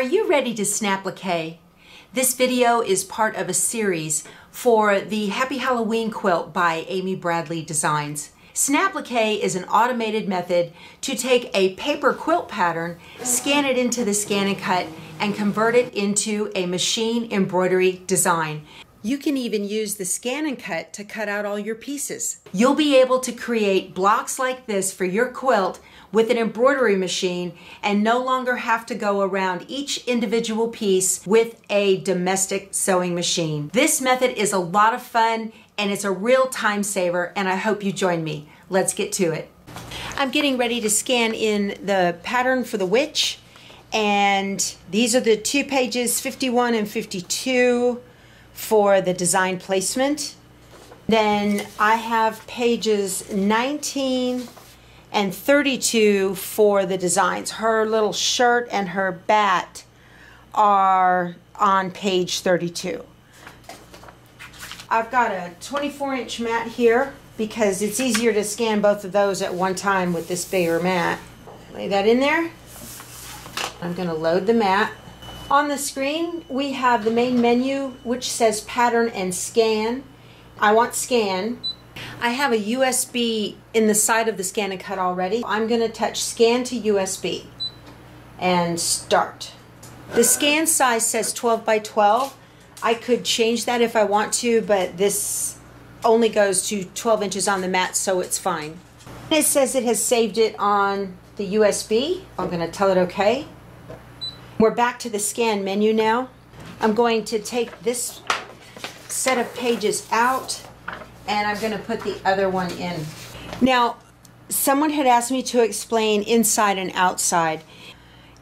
Are you ready to Snapplique? This video is part of a series for the Happy Halloween quilt by Amy Bradley Designs. Snapplique is an automated method to take a paper quilt pattern, scan it into the ScanNCut, and convert it into a machine embroidery design. You can even use the ScanNCut to cut out all your pieces. You'll be able to create blocks like this for your quilt with an embroidery machine and no longer have to go around each individual piece with a domestic sewing machine. This method is a lot of fun and it's a real time saver, and I hope you join me. Let's get to it. I'm getting ready to scan in the pattern for the witch, and these are the 2 pages, 51 and 52 for the design placement. Then I have pages 19 and 32 for the designs. Her little shirt and her bat are on page 32. I've got a 24-inch mat here because it's easier to scan both of those at one time with this bigger mat. Lay that in there. I'm going to load the mat. On the screen we have the main menu which says pattern and scan. I want scan. I have a USB in the side of the ScanNCut already. I'm going to touch scan to USB and start. The scan size says 12 by 12. I could change that if I want to, but this only goes to 12 inches on the mat, so it's fine. It says it has saved it on the USB. I'm going to tell it OK. We're back to the scan menu now. I'm going to take this set of pages out and I'm going to put the other one in. Now, someone had asked me to explain inside and outside.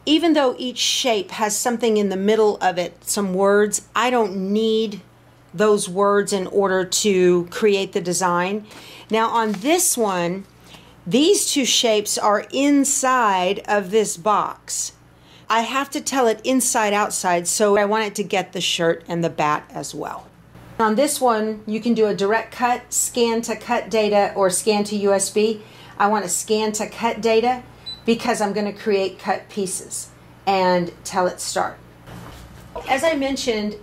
Even though each shape has something in the middle of it, some words, I don't need those words in order to create the design. Now on this one, these 2 shapes are inside of this box. I have to tell it inside outside, so I want it to get the shirt and the bat as well. On this one, you can do a direct cut, scan to cut data, or scan to USB. I want to scan to cut data because I'm going to create cut pieces and tell it start. As I mentioned,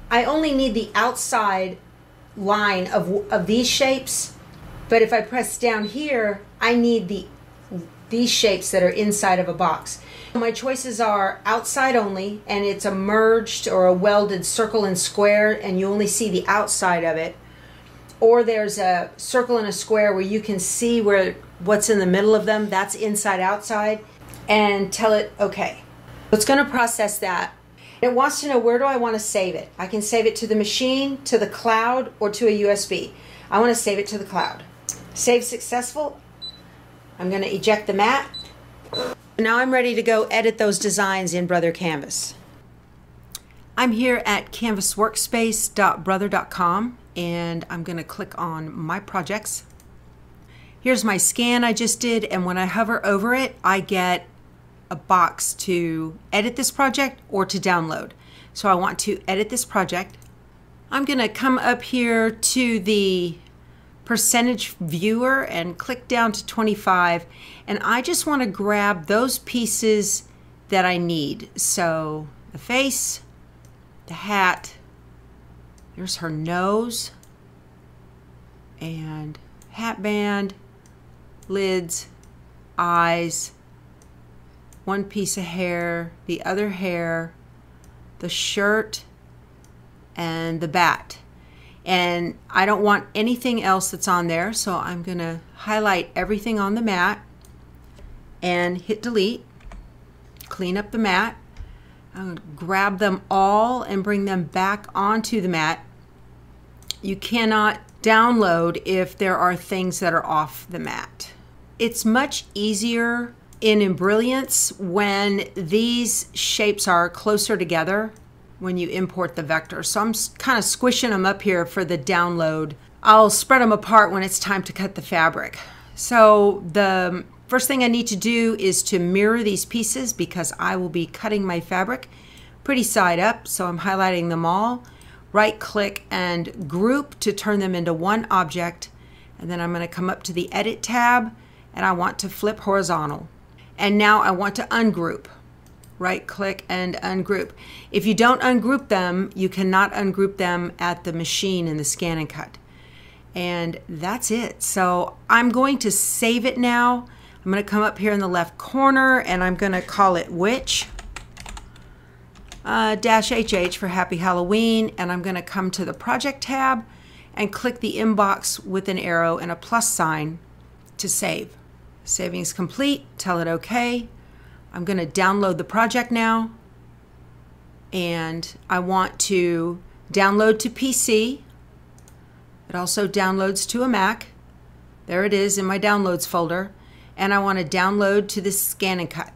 I only need the outside line of these shapes, but if I press down here, I need these shapes that are inside of a box. My choices are outside only, and it's a merged or a welded circle and square, and you only see the outside of it. Or there's a circle and a square where you can see what's in the middle of them. That's inside outside, and tell it OK. It's going to process that. It wants to know, where do I want to save it? I can save it to the machine, to the cloud, or to a USB. I want to save it to the cloud. Save successful. I'm going to eject the mat. Now I'm ready to go edit those designs in Brother Canvas. I'm here at canvasworkspace.brother.com, and I'm going to click on My Projects. Here's my scan I just did, and when I hover over it, I get a box to edit this project or to download. So I want to edit this project. I'm going to come up here to the percentage viewer and click down to 25, and I just want to grab those pieces that I need. So the face, the hat, there's her nose, and hat band, lids, eyes, one piece of hair, the other hair, the shirt, and the bat. And I don't want anything else that's on there, so I'm going to highlight everything on the mat and hit delete, clean up the mat. I'm going to grab them all and bring them back onto the mat. You cannot download if there are things that are off the mat. It's much easier in Brilliance when these shapes are closer together when you import the vector. So I'm kind of squishing them up here for the download. I'll spread them apart when it's time to cut the fabric. So the first thing I need to do is to mirror these pieces because I will be cutting my fabric pretty side up. So I'm highlighting them all. Right click and group to turn them into one object. And then I'm going to come up to the Edit tab and I want to flip horizontal. And now I want to ungroup. right click and ungroup. If you don't ungroup them, you cannot ungroup them at the machine in the ScanNCut. And that's it. So I'm going to save it now. I'm going to come up here in the left corner and I'm going to call it Witch -HH for Happy Halloween. And I'm going to come to the project tab and click the inbox with an arrow and a plus sign to save. Saving is complete. Tell it OK. I'm going to download the project now. And I want to download to PC. It also downloads to a Mac. There it is in my downloads folder. And I want to download to the ScanNCut.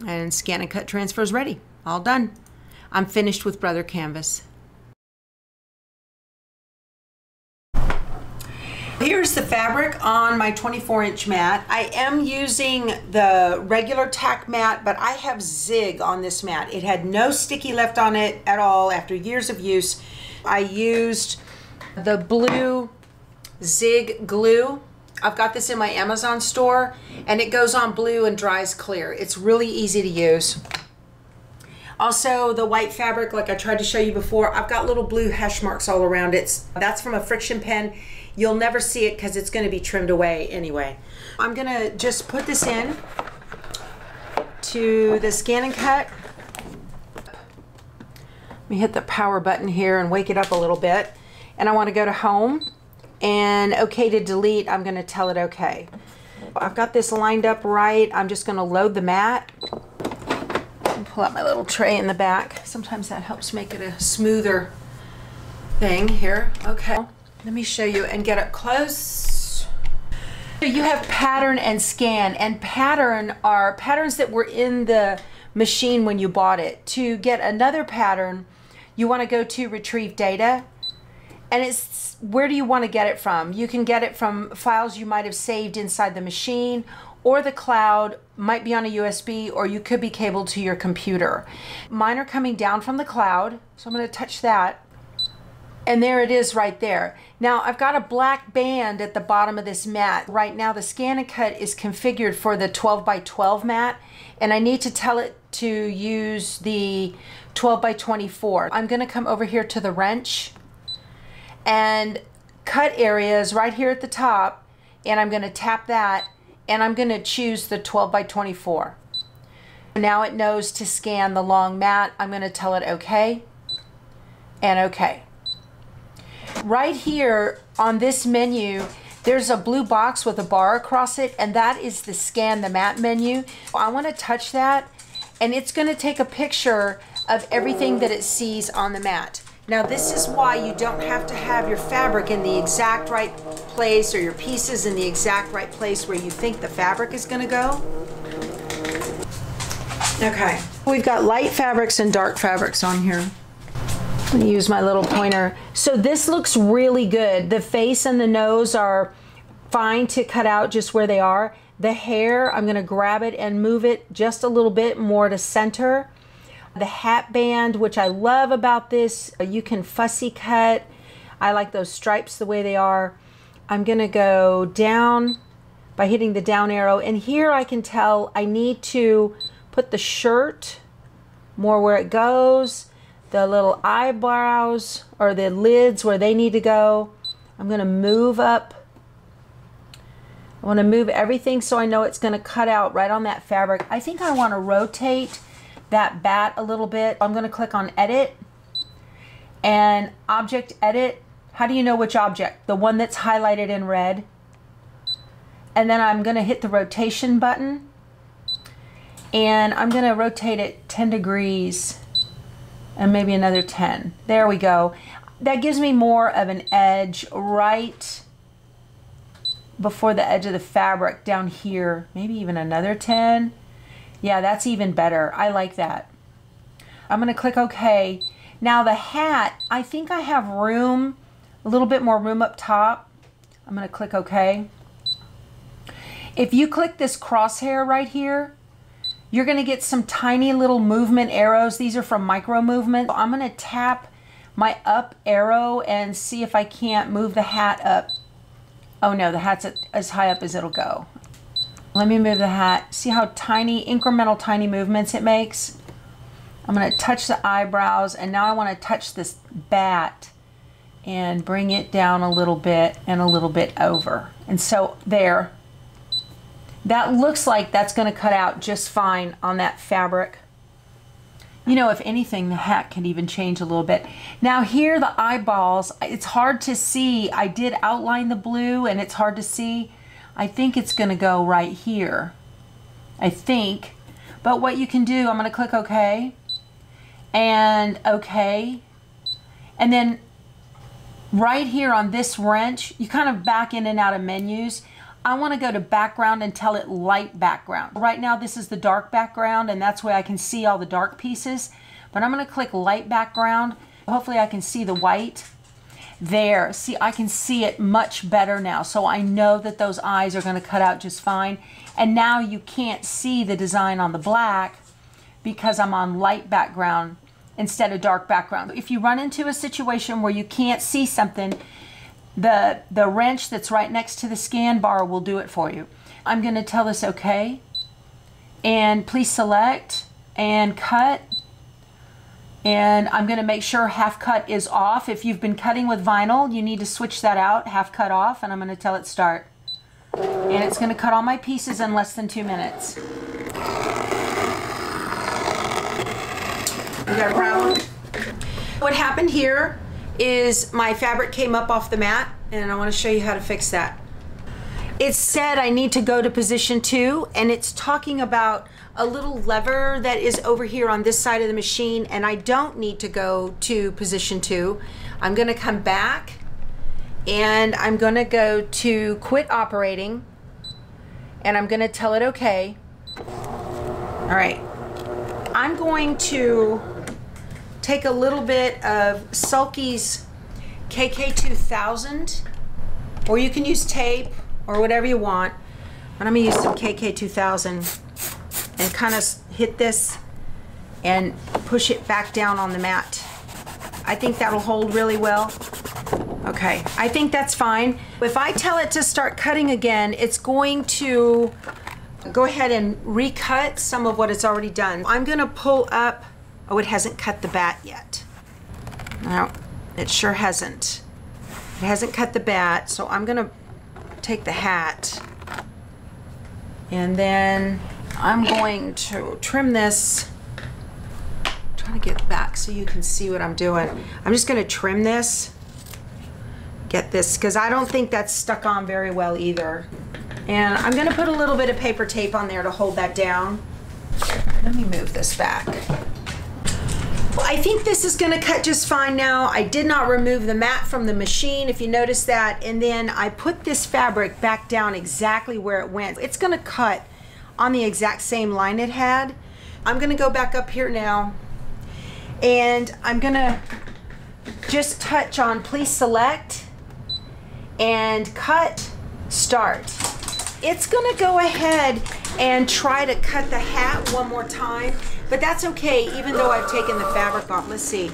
And ScanNCut transfer is ready. All done. I'm finished with Brother Canvas. Here's the fabric on my 24-inch mat. I am using the regular tack mat, but I have zig on this mat. It had no sticky left on it at all after years of use. I used the blue zig glue. I've got this in my Amazon store and it goes on blue and dries clear. It's really easy to use. Also the white fabric, like I tried to show you before, I've got little blue hash marks all around it. That's from a friction pen. You'll never see it because it's going to be trimmed away anyway. I'm going to just put this in to the ScanNCut. Let me hit the power button here and wake it up a little bit. And I want to go to home and OK to delete. I'm going to tell it OK. I've got this lined up right. I'm just going to load the mat and pull out my little tray in the back. Sometimes that helps make it a smoother thing here. OK. Let me show you and get up close. You have pattern and scan, and pattern are patterns that were in the machine when you bought it. To get another pattern, you want to go to retrieve data, and it's where do you want to get it from? You can get it from files you might have saved inside the machine, or the cloud, might be on a USB, or you could be cabled to your computer. Mine are coming down from the cloud, so I'm going to touch that. And there it is right there. Now I've got a black band at the bottom of this mat. Right now the ScanNCut is configured for the 12 by 12 mat, and I need to tell it to use the 12 by 24. I'm gonna come over here to the wrench and cut areas right here at the top, and I'm gonna tap that, and I'm gonna choose the 12 by 24. Now it knows to scan the long mat. I'm gonna tell it OK and OK. Right here on this menu, there's a blue box with a bar across it, and that is the scan the mat menu. I want to touch that, and it's going to take a picture of everything that it sees on the mat. Now this is why you don't have to have your fabric in the exact right place or your pieces in the exact right place where you think the fabric is going to go. Okay, we've got light fabrics and dark fabrics on here. I'm going to use my little pointer. So this looks really good. The face and the nose are fine to cut out just where they are. The hair, I'm going to grab it and move it just a little bit more to center. The hat band, which I love about this, you can fussy cut. I like those stripes the way they are. I'm going to go down by hitting the down arrow, and here I can tell I need to put the shirt more where it goes. The little eyebrows or the lids where they need to go. I'm going to move up. I want to move everything so I know it's going to cut out right on that fabric. I think I want to rotate that bat a little bit. I'm going to click on Edit and Object Edit. How do you know which object? The one that's highlighted in red. And then I'm going to hit the rotation button, and I'm going to rotate it 10 degrees. And maybe another 10. There we go. That gives me more of an edge right before the edge of the fabric down here. Maybe even another 10. Yeah, that's even better. I like that. I'm going to click OK. Now the hat, I think I have room, a little bit more room up top. I'm going to click OK. If you click this crosshair right here, you're going to get some tiny little movement arrows. These are from Micro Movement. I'm going to tap my up arrow and see if I can't move the hat up. Oh no, the hat's as high up as it'll go. Let me move the hat. See how tiny, incremental tiny movements it makes? I'm gonna touch the eyebrows, and now I wanna touch this bat and bring it down a little bit and a little bit over. And so there, that looks like that's gonna cut out just fine on that fabric. You know, if anything, the hat can even change a little bit. Now here, the eyeballs, it's hard to see. I did outline the blue and it's hard to see. I think it's gonna go right here, I think. But what you can do, I'm gonna click OK, and OK. And then right here on this wrench, you kind of back in and out of menus. I want to go to background and tell it light background. Right now this is the dark background, and that's where I can see all the dark pieces. But I'm going to click light background. Hopefully I can see the white. There, see, I can see it much better now. So I know that those eyes are going to cut out just fine. And now you can't see the design on the black because I'm on light background instead of dark background. If you run into a situation where you can't see something, the wrench that's right next to the scan bar will do it for you. I'm going to tell this OK, and please select and cut, and I'm going to make sure half cut is off. If you've been cutting with vinyl, you need to switch that out, half cut off, and I'm going to tell it start. And it's going to cut all my pieces in less than 2 minutes. You got a problem? What happened here is my fabric came up off the mat, and I want to show you how to fix that. It said I need to go to position 2, and it's talking about a little lever that is over here on this side of the machine, and I don't need to go to position 2. I'm going to come back, and I'm going to go to quit operating, and I'm going to tell it OK. All right, I'm going to take a little bit of Sulky's KK2000, or you can use tape or whatever you want, but I'm gonna use some KK2000 and kind of hit this and push it back down on the mat. I think that'll hold really well. Okay, I think that's fine. If I tell it to start cutting again, it's going to go ahead and recut some of what it's already done. I'm gonna pull up. Oh, it hasn't cut the bat yet. No, it sure hasn't. It hasn't cut the bat, so I'm gonna take the hat, and then I'm going to trim this. I'm trying to get back so you can see what I'm doing. I'm just gonna trim this, get this, because I don't think that's stuck on very well either. And I'm gonna put a little bit of paper tape on there to hold that down. Let me move this back. I think this is going to cut just fine now. I did not remove the mat from the machine, if you notice that, and then I put this fabric back down exactly where it went. It's going to cut on the exact same line it had. I'm going to go back up here now, and I'm going to just touch on please select and cut start. It's going to go ahead and try to cut the hat one more time. But that's okay, even though I've taken the fabric off. Let's see.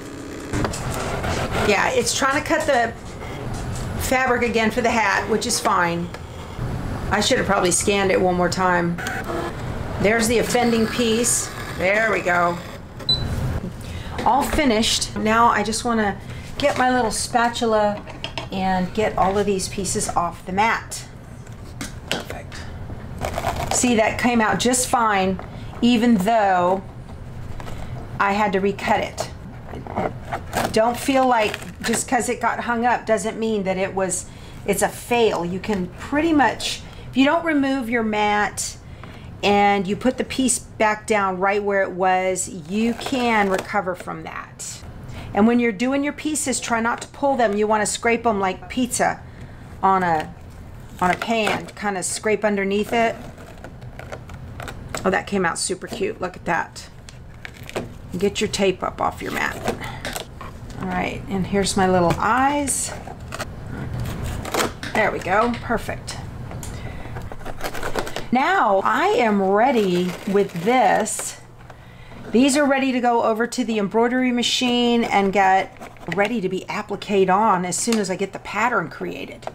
Yeah, it's trying to cut the fabric again for the hat, which is fine. I should have probably scanned it one more time. There's the offending piece. There we go. All finished. Now I just want to get my little spatula and get all of these pieces off the mat. Perfect. See, that came out just fine, even though I had to recut it. Don't feel like just because it got hung up doesn't mean that it's a fail. You can pretty much, if you don't remove your mat and you put the piece back down right where it was, you can recover from that. And when you're doing your pieces, try not to pull them. You want to scrape them like pizza on a pan, kind of scrape underneath it. Oh, that came out super cute. Look at that. Get your tape up off your mat. All right, and here's my little eyes. There we go, perfect. Now I am ready with this. These are ready to go over to the embroidery machine and get ready to be appliqued on as soon as I get the pattern created.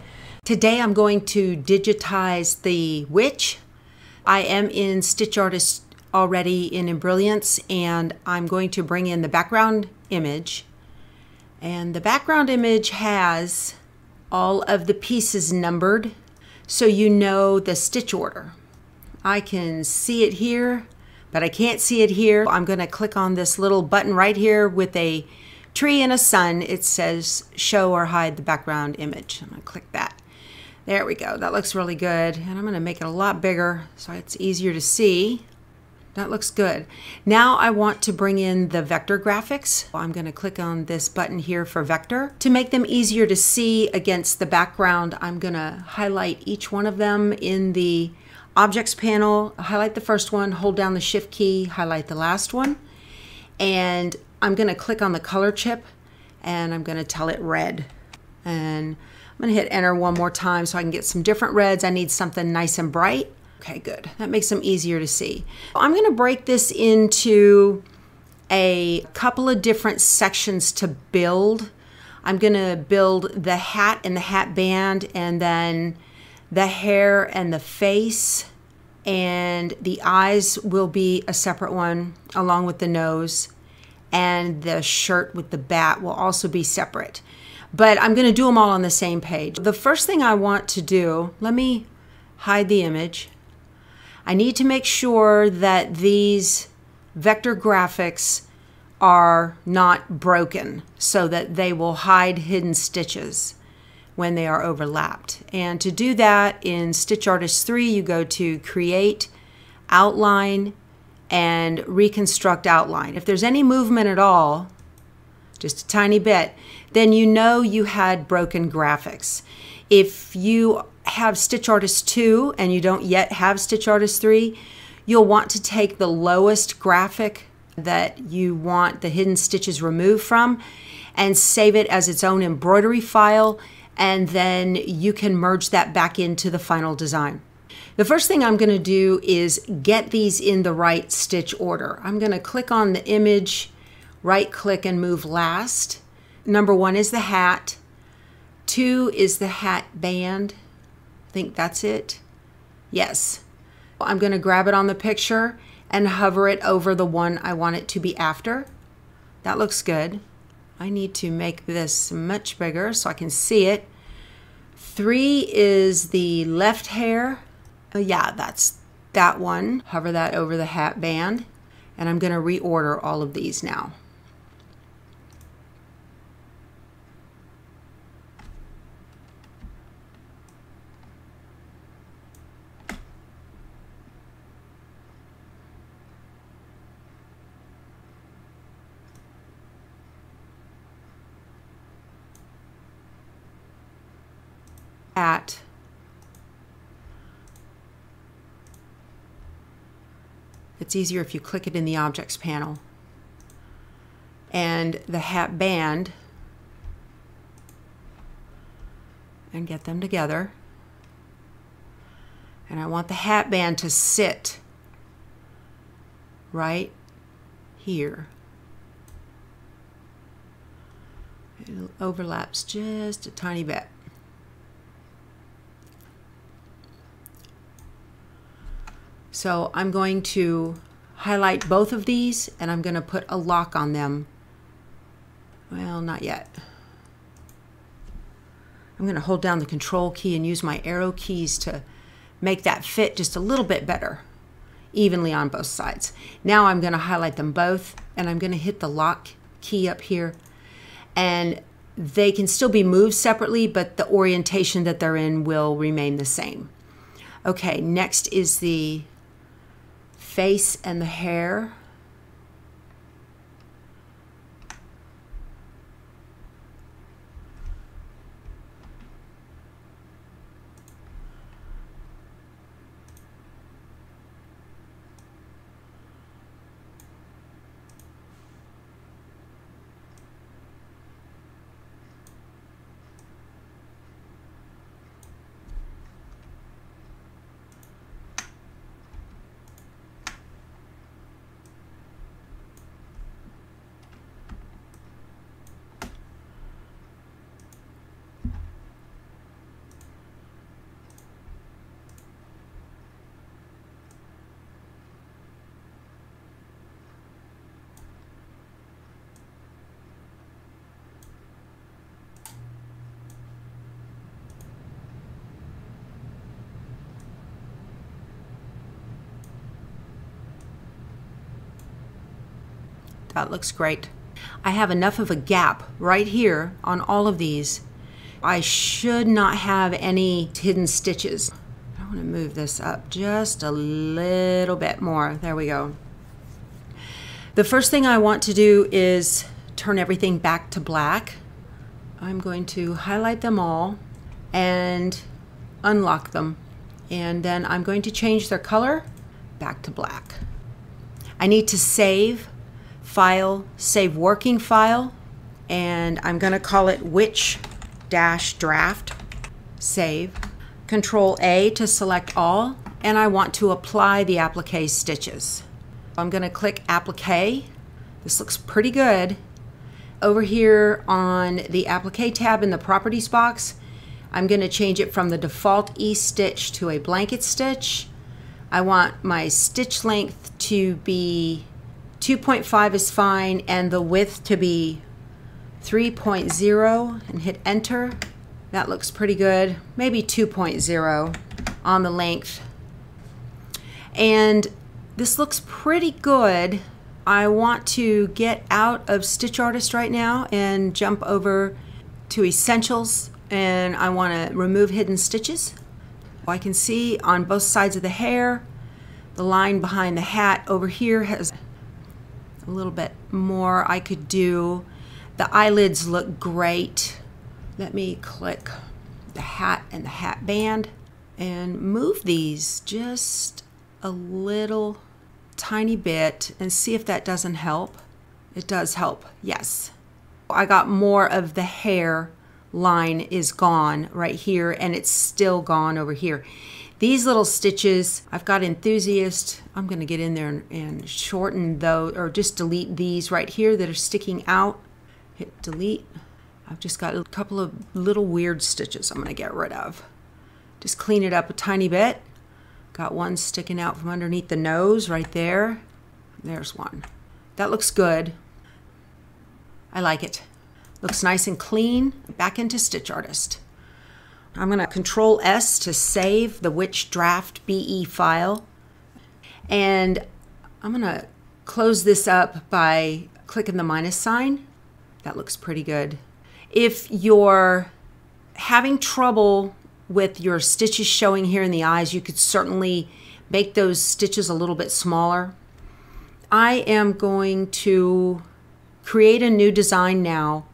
Today I'm going to digitize the witch, I am in Stitch Artist already in Embrilliance, and I'm going to bring in the background image. And the background image has all of the pieces numbered, so you know the stitch order. I can see it here, but I can't see it here. I'm going to click on this little button right here with a tree and a sun. It says show or hide the background image. I'm going to click that. There we go. That looks really good. And I'm going to make it a lot bigger so it's easier to see. That looks good. Now I want to bring in the vector graphics. I'm going to click on this button here for vector. To make them easier to see against the background, I'm going to highlight each one of them in the Objects panel. Highlight the first one, hold down the Shift key, highlight the last one. And I'm going to click on the color chip and I'm going to tell it red. And I'm going to hit enter one more time so I can get some different reds. I need something nice and bright. Okay, good. That makes them easier to see. I'm going to break this into a couple of different sections to build. I'm going to build the hat and the hat band, and then the hair and the face, and the eyes will be a separate one along with the nose, and the shirt with the bat will also be separate. But I'm going to do them all on the same page. The first thing I want to do, let me hide the image. I need to make sure that these vector graphics are not broken so that they will hide hidden stitches when they are overlapped. And to do that, in Stitch Artist 3, you go to Create, Outline, and Reconstruct Outline. If there's any movement at all, just a tiny bit, then you know you had broken graphics. If you have Stitch Artist 2 and you don't yet have Stitch Artist 3, you'll want to take the lowest graphic that you want the hidden stitches removed from and save it as its own embroidery file, and then you can merge that back into the final design. The first thing I'm going to do is get these in the right stitch order. I'm going to click on the image, right click and move last. Number 1 is the hat. 2 is the hat band. I think that's it. Yes. I'm going to grab it on the picture and hover it over the one I want it to be after. That looks good. I need to make this much bigger so I can see it. 3 is the left hair. Oh yeah, that's that one. Hover that over the hat band. And I'm going to reorder all of these now. It's easier if you click it in the Objects panel. And the hat band, and get them together. And I want the hat band to sit right here. It overlaps just a tiny bit. So I'm going to highlight both of these and I'm going to put a lock on them. Well, not yet. I'm going to hold down the Control key and use my arrow keys to make that fit just a little bit better, evenly on both sides. Now I'm going to highlight them both and I'm going to hit the lock key up here, and they can still be moved separately, but the orientation that they're in will remain the same. Okay, next is the face and the hair. That looks great. I have enough of a gap right here on all of these. I should not have any hidden stitches. I want to move this up just a little bit more. There we go. The first thing I want to do is turn everything back to black. I'm going to highlight them all and unlock them. And then I'm going to change their color back to black. I need to save file, save working file, and I'm going to call it witch-draft. Save. Control A to select all, and I want to apply the applique stitches. I'm going to click applique. This looks pretty good. Over here on the applique tab in the properties box, I'm going to change it from the default E-stitch to a blanket stitch. I want my stitch length to be 2.5 is fine, and the width to be 3.0, and hit enter. That looks pretty good. Maybe 2.0 on the length. And this looks pretty good. I want to get out of Stitch Artist right now and jump over to Essentials, and I want to remove hidden stitches. I can see on both sides of the hair, the line behind the hat over here has a little bit more I could do. The eyelids look great. Let me click the hat and the hat band and move these just a little tiny bit and see if that doesn't help. It does help, yes. I got more of the hair line is gone right here, and it's still gone over here. These little stitches, I've got Enthusiast. I'm going to get in there and shorten those, or just delete these right here that are sticking out. Hit delete. I've just got a couple of little weird stitches I'm going to get rid of. Just clean it up a tiny bit. Got one sticking out from underneath the nose right there. There's one. That looks good. I like it. Looks nice and clean. Back into Stitch Artist. I'm going to Control S to save the witch-draft BE file. And I'm going to close this up by clicking the minus sign. That looks pretty good. If you're having trouble with your stitches showing here in the eyes, you could certainly make those stitches a little bit smaller. I am going to create a new design now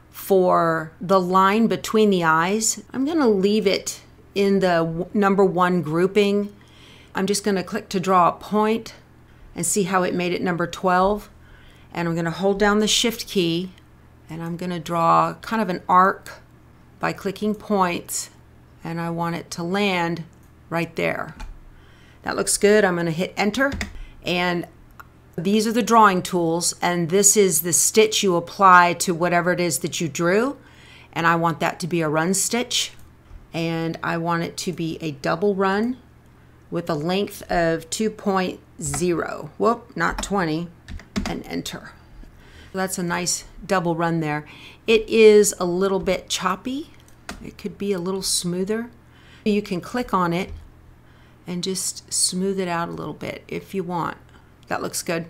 for the line between the eyes. I'm going to leave it in the number 1 grouping. I'm just going to click to draw a point and see how it made it number 12. And I'm going to hold down the Shift key, and I'm going to draw kind of an arc by clicking points, and I want it to land right there. That looks good. I'm going to hit enter, and these are the drawing tools, and this is the stitch you apply to whatever it is that you drew, and I want that to be a run stitch, and I want it to be a double run with a length of 2.0. Whoop, not 20, and enter. That's a nice double run there. It is a little bit choppy. It could be a little smoother. You can click on it and just smooth it out a little bit if you want. That looks good.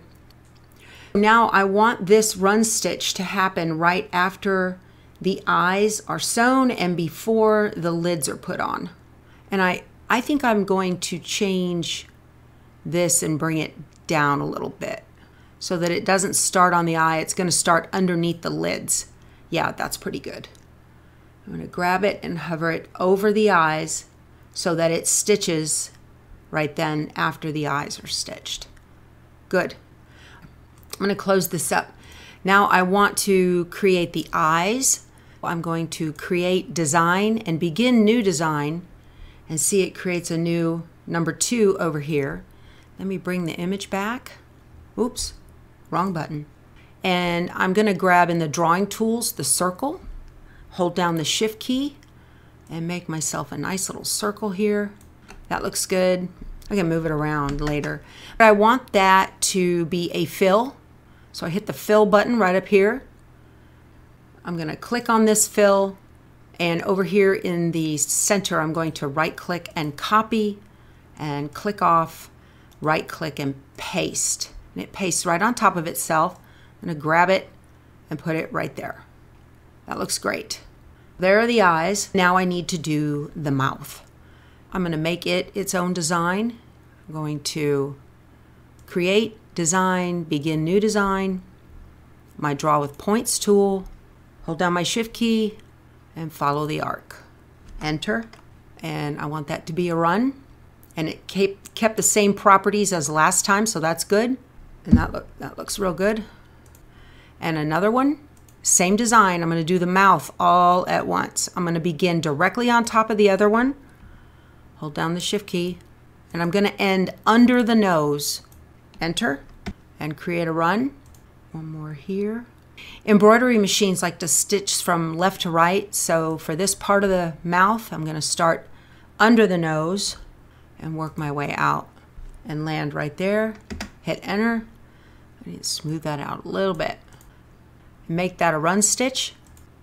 Now I want this run stitch to happen right after the eyes are sewn and before the lids are put on. And I think I'm going to change this and bring it down a little bit so that it doesn't start on the eye. It's going to start underneath the lids. Yeah, that's pretty good. I'm going to grab it and hover it over the eyes so that it stitches right then after the eyes are stitched. Good. I'm going to close this up. Now I want to create the eyes. I'm going to create design and begin new design, and see it creates a new number 2 over here. Let me bring the image back. Oops, wrong button. And I'm going to grab in the drawing tools the circle, hold down the Shift key, and make myself a nice little circle here. That looks good. I can move it around later. But I want that to be a fill. So I hit the fill button right up here. I'm going to click on this fill, and over here in the center I'm going to right click and copy, and click off, right click and paste. And it pastes right on top of itself. I'm going to grab it and put it right there. That looks great. There are the eyes. Now I need to do the mouth. I'm going to make it its own design. I'm going to create, design, begin new design, my draw with points tool, hold down my shift key and follow the arc. Enter, and I want that to be a run, and it kept the same properties as last time, so that's good. And that looks real good. And another one, same design. I'm going to do the mouth all at once. I'm going to begin directly on top of the other one, hold down the shift key, and I'm going to end under the nose. Enter and create a run. One more here. Embroidery machines like to stitch from left to right, so for this part of the mouth I'm going to start under the nose and work my way out and land right there. Hit enter. I need to smooth that out a little bit. Make that a run stitch.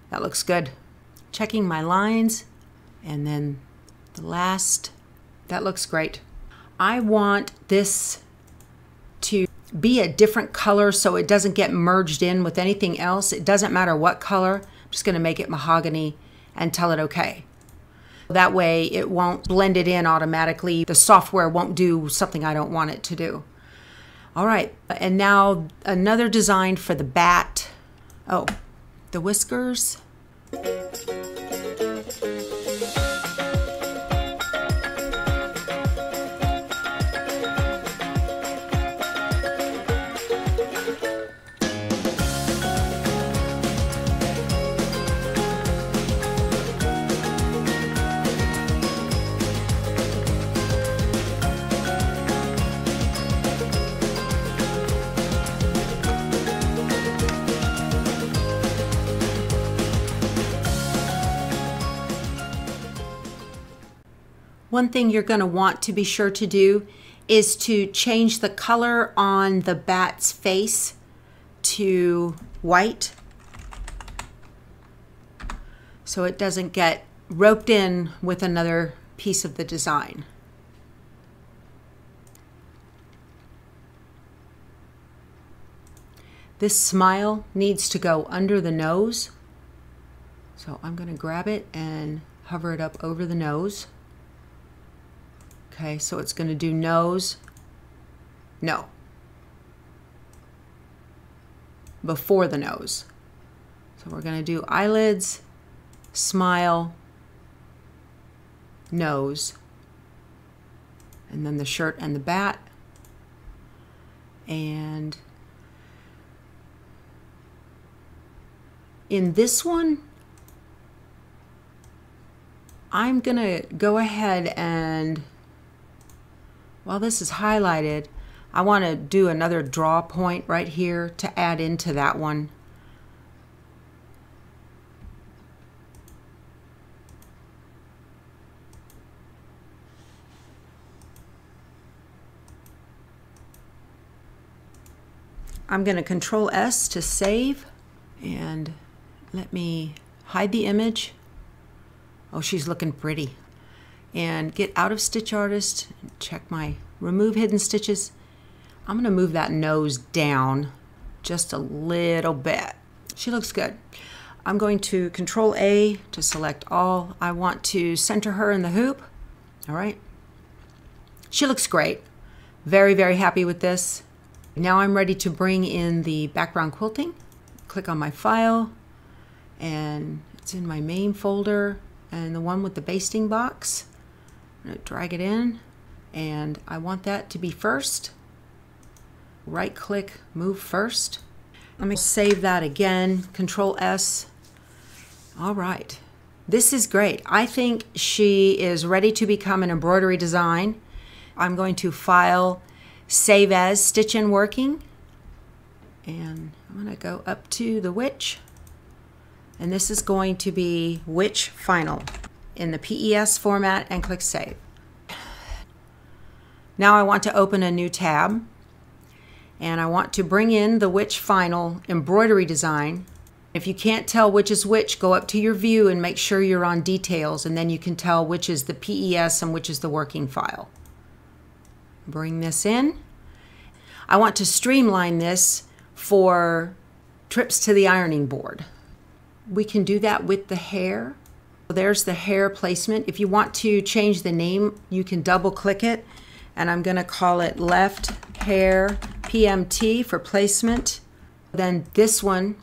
That looks good. Checking my lines, and then the last. That looks great. I want this to be a different color so it doesn't get merged in with anything else. It doesn't matter what color. I'm just going to make it mahogany and tell it okay. That way it won't blend it in automatically. The software won't do something I don't want it to do. All right, and now another design for the bat. Oh, the whiskers. One thing you're going to want to be sure to do is to change the color on the bat's face to white so it doesn't get roped in with another piece of the design. This smile needs to go under the nose, so I'm going to grab it and hover it up over the nose. Okay, so it's going to do nose, no, before the nose. So we're going to do eyelids, smile, nose, and then the shirt and the bat. And in this one, I'm going to go ahead and, while this is highlighted, I want to do another draw point right here to add into that one. I'm going to Control S to save, and let me hide the image. Oh, she's looking pretty. And get out of Stitch Artist, check my remove hidden stitches. I'm going to move that nose down just a little bit. She looks good. I'm going to Control A to select all. I want to center her in the hoop. All right. She looks great. Very, very happy with this. Now I'm ready to bring in the background quilting. Click on my file, and it's in my main folder, and the one with the basting box. I'm going to drag it in, and I want that to be first. Right click, move first. Let me save that again, Control S. All right, this is great. I think she is ready to become an embroidery design. I'm going to File, Save As, Stitch and Working, and I'm going to go up to the witch, and this is going to be Witch Final in the PES format, and click Save. Now I want to open a new tab, and I want to bring in the Witch Final embroidery design. If you can't tell which is which, go up to your view and make sure you're on details, and then you can tell which is the PES and which is the working file. Bring this in. I want to streamline this for strips to the ironing board. We can do that with the hair. There's the hair placement. If you want to change the name, you can double click it, and I'm gonna call it left hair PMT for placement. Then this one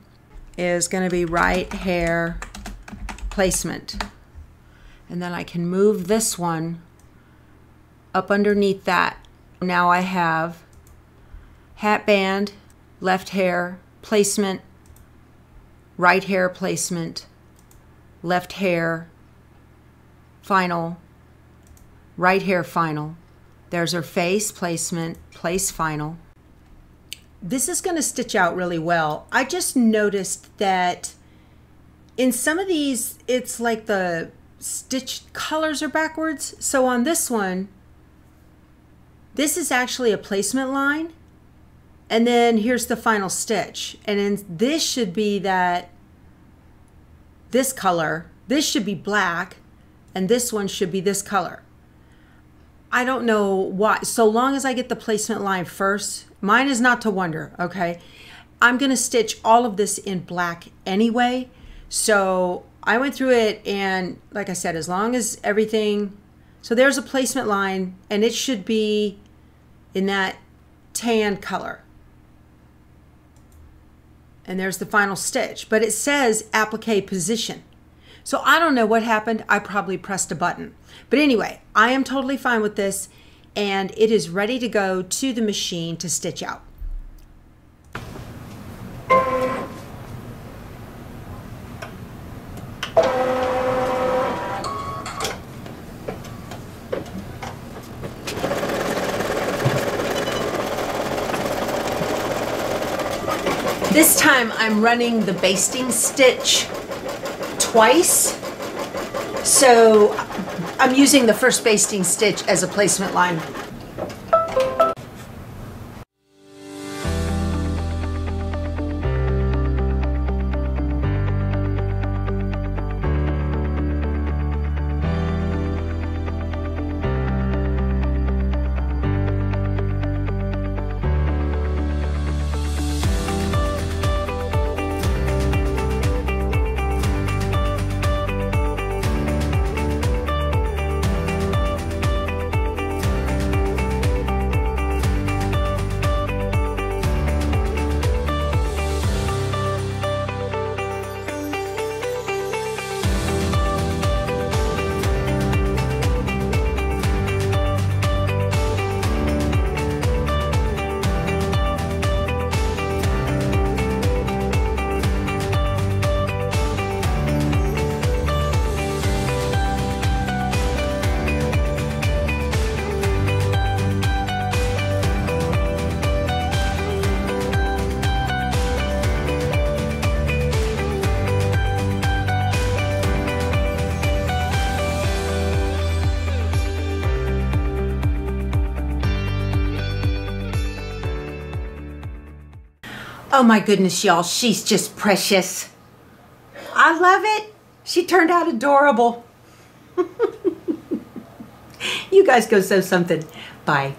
is gonna be right hair placement. And then I can move this one up underneath that. Now I have hat band, left hair placement, right hair placement, left hair final, right hair final. There's her face placement, place final. This is going to stitch out really well. I just noticed that in some of these, it's like the stitch colors are backwards. So on this one, this is actually a placement line, and then here's the final stitch. And then this should be that, this color, this should be black, and this one should be this color. I don't know why. So long as I get the placement line first, mine is not to wonder, okay? I'm gonna stitch all of this in black anyway. So I went through it, and like I said, as long as everything, so there's a placement line, and it should be in that tan color. And there's the final stitch, but it says applique position. So I don't know what happened. I probably pressed a button. But anyway, I am totally fine with this, and it is ready to go to the machine to stitch out. This time I'm running the basting stitch twice. So I'm using the first basting stitch as a placement line. Oh my goodness, y'all, she's just precious. I love it. She turned out adorable. You guys go sew something. Bye.